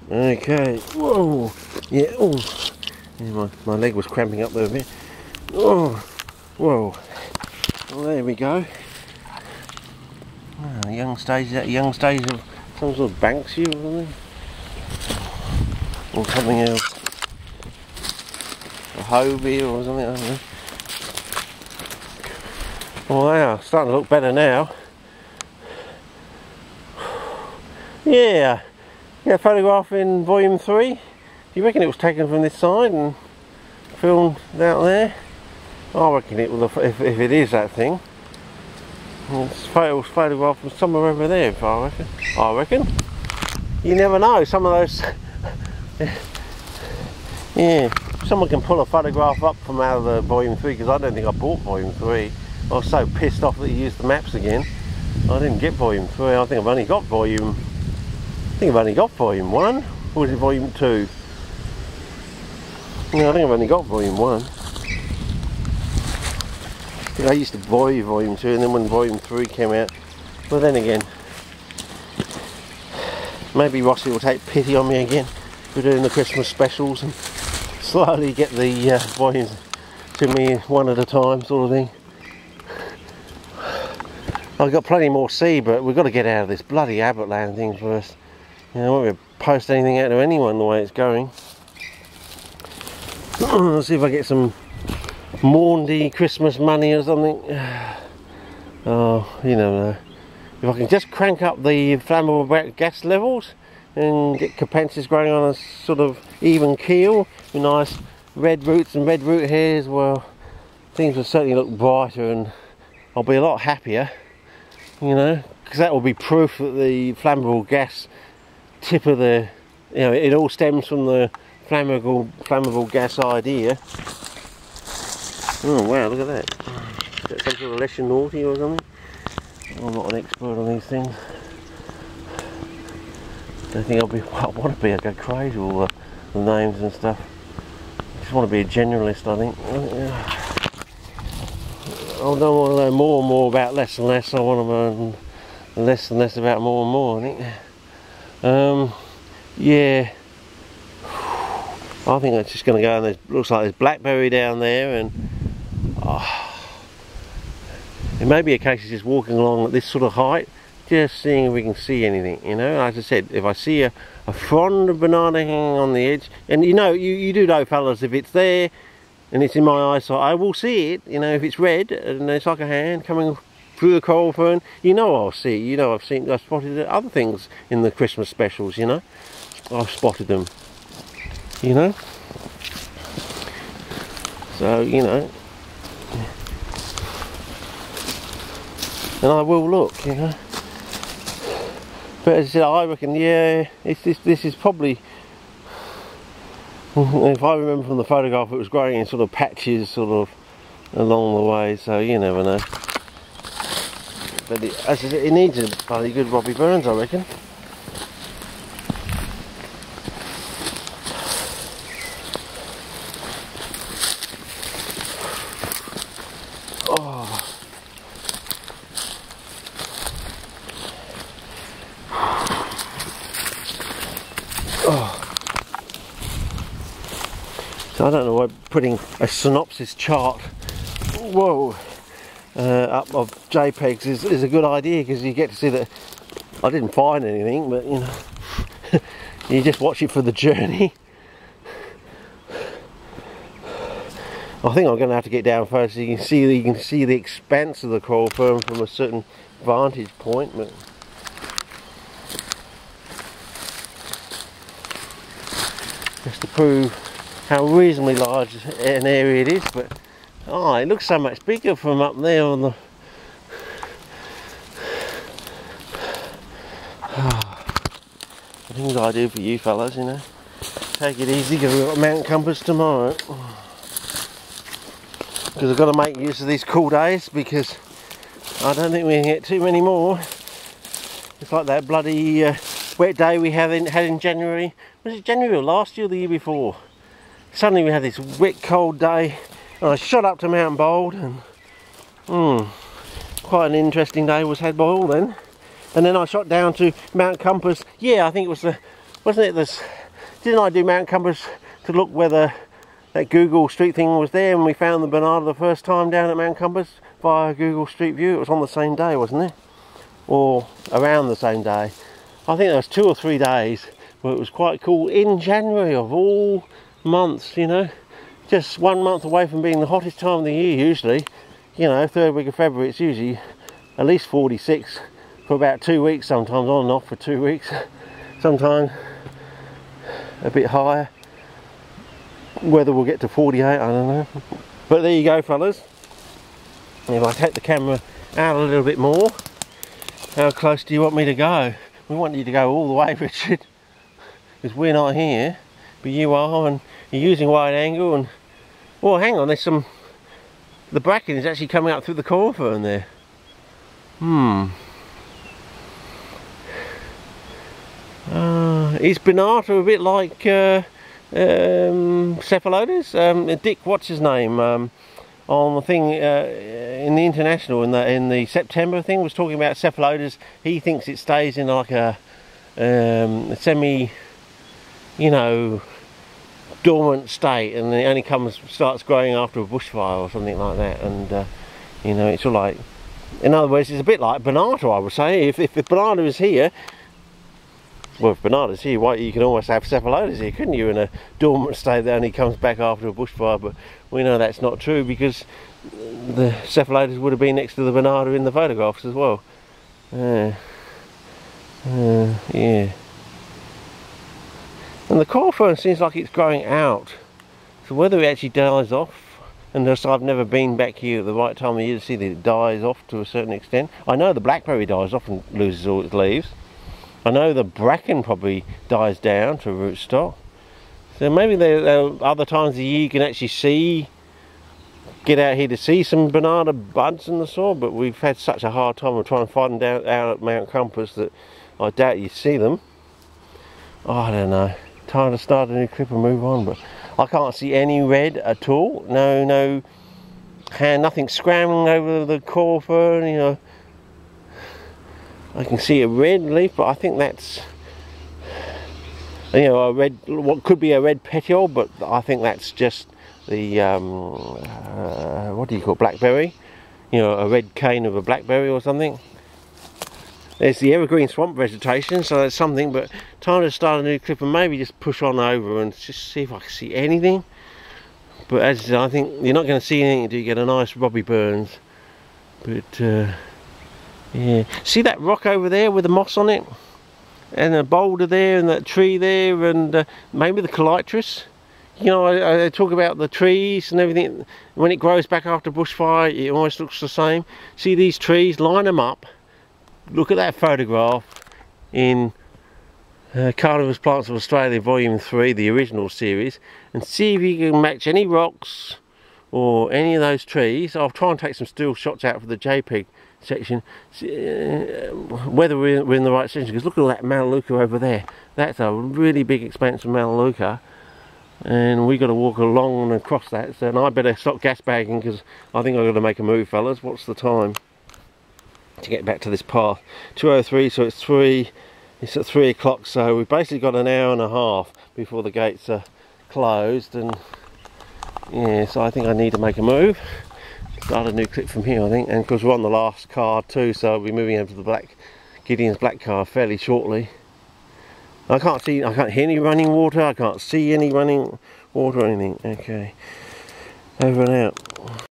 Okay. Whoa. Yeah. Oh. Yeah, my leg was cramping up there a bit. Oh. Whoa. Well, there we go. Young stage of some sort of Banksy or something. Or something else. A Hobie or something, I don't know. Oh wow, starting to look better now. Yeah. Yeah, photograph in volume 3. Do you reckon it was taken from this side and filmed out there? I reckon it will, if it is that thing. It's photographed from somewhere over there, if I reckon. You never know, some of those... Yeah, someone can pull a photograph up from out of the volume 3, because I don't think I bought volume 3. I was so pissed off that you used the maps again. I didn't get volume 3, I think I've only got volume... I think I've only got volume 1, or is it volume 2? No, I think I've only got volume 1. I used to buy volume 2, and then when volume 3 came out, well then again, maybe Rossi will take pity on me again for doing the Christmas specials and slowly get the volumes to me one at a time, sort of thing. I've got plenty more to see, but we've got to get out of this bloody Abbottland thing first. You know, I won't be able to post anything out to anyone the way it's going. Let's see if I get some Maundy Christmas money or something. Oh, you never know. If I can just crank up the flammable gas levels and get Capensis growing on a sort of even keel with nice red roots and red root hairs, well, things will certainly look brighter and I'll be a lot happier, you know, because that will be proof that the flammable gas tip of the, you know, it all stems from the flammable gas idea. Oh wow, look at that. Is that some sort of Lesher Naughty or something? I'm not an expert on these things. I think I want to be, I go crazy with all the names and stuff. I just want to be a generalist, I think. I don't want to know more and more about less and less. I want to learn less and less about more and more, I think. Yeah. I think it's just going to go, and looks like there's blackberry down there, and it may be a case of just walking along at this sort of height, just seeing if we can see anything, you know. As I said, if I see a frond of banana hanging on the edge, and you know, you do know, fellas, if it's there and it's in my eyesight, I will see it, you know. If it's red and it's like a hand coming through the coral fern, you know I'll see it. You know, I've spotted other things in the Christmas specials, you know. I've spotted them, you know. So, you know, and I will look, you know. But as I said, I reckon, yeah, this is probably, if I remember from the photograph, it was growing in sort of patches sort of along the way, so you never know. But as I said, it needs a bloody good Robbie Burns, I reckon. So I don't know why putting a synopsis chart, whoa, up of JPEGs is a good idea, because you get to see that I didn't find anything, but you know, you just watch it for the journey. I think I'm going to have to get down first so you can see the expanse of the coral fern from a certain vantage point, but just to prove how reasonably large an area it is. But oh, it looks so much bigger from up there on the the things I do for you fellas, you know. Take it easy, because we've got Mount Compass tomorrow. Because I've got to make use of these cool days, because I don't think we can get too many more. It's like that bloody wet day we had in January. Was it January or last year or the year before? Suddenly we had this wet cold day, and I shot up to Mount Bold, and quite an interesting day was had by all then. And then I shot down to Mount Compass. Yeah, I think it was the wasn't it this, didn't I do Mount Compass to look whether that Google Street thing was there, and we found the Bernarda the first time down at Mount Compass via Google Street View? It was on the same day, wasn't it? Or around the same day. I think there was 2 or 3 days where it was quite cool in January of all months, you know. Just 1 month away from being the hottest time of the year usually. You know, 3rd week of February it's usually at least 46 for about 2 weeks, sometimes on and off for 2 weeks. Sometimes a bit higher. Whether we'll get to 48, I don't know. But there you go, fellas. If I take the camera out a little bit more, how close do you want me to go? We want you to go all the way, Richard, because we're not here, but you are, and you're using wide angle. And oh, hang on, there's some, the bracken is actually coming up through the coral fern there. Is Bernarda a bit like Cephalotes? Dick, what's his name, on the thing in the international, in the September thing, was talking about Cephalotes. He thinks it stays in like a semi, you know, dormant state, and it only starts growing after a bushfire or something like that. And you know, it's all like, in other words, it's a bit like Bernarda, I would say. If Bernarda is here, well, if Bernarda's here, why, you can almost have Cephalotes here, couldn't you, in a dormant state that only comes back after a bushfire? But we know that's not true, because the Cephalotes would have been next to the Bernarda in the photographs as well. Yeah. And the coral fern seems like it's growing out. So whether it actually dies off, and just I've never been back here at the right time of year to see that it dies off to a certain extent. I know the blackberry dies off and loses all its leaves. I know the bracken probably dies down to rootstock. So maybe there are other times of the year you can actually get out here to see some Bernarda buds in the soil, but we've had such a hard time of trying to find them out at Mount Compass that I doubt you see them. Oh, I don't know. Time to start a new clip and move on, but I can't see any red at all. No, nothing scrambling over the coral fern, you know. I can see a red leaf, but I think that's, you know, a red, what could be a red petiole, but I think that's just the what do you call it, blackberry? You know, a red cane of a blackberry or something. There's the evergreen swamp vegetation, so that's something. But time to start a new clip and maybe just push on over and just see if I can see anything. But as I said, I think you're not going to see anything until you get a nice Robbie Burns. But yeah, see that rock over there with the moss on it, and a boulder there, and that tree there, and maybe the calitris. You know, I talk about the trees and everything. When it grows back after bushfire, it almost looks the same. See these trees, line them up. Look at that photograph in Carnivorous Plants of Australia Volume 3, the original series, and see if you can match any rocks or any of those trees. I'll try and take some still shots out for the JPEG section, whether we're in the right section, because look at all that Melaleuca over there. That's a really big expanse of Melaleuca, and we got to walk along and across that. So, and I better stop gas bagging, because I think I've got to make a move, fellas. What's the time to get back to this path? 2:03, so it's at 3 o'clock, so we've basically got an hour and a half before the gates are closed. And yeah, so I think I need to make a move, start a new clip from here, I think. And because we're on the last car too, so I'll be moving over to the Gideon's black car fairly shortly. I can't hear any running water, I can't see any running water or anything. Okay, over and out.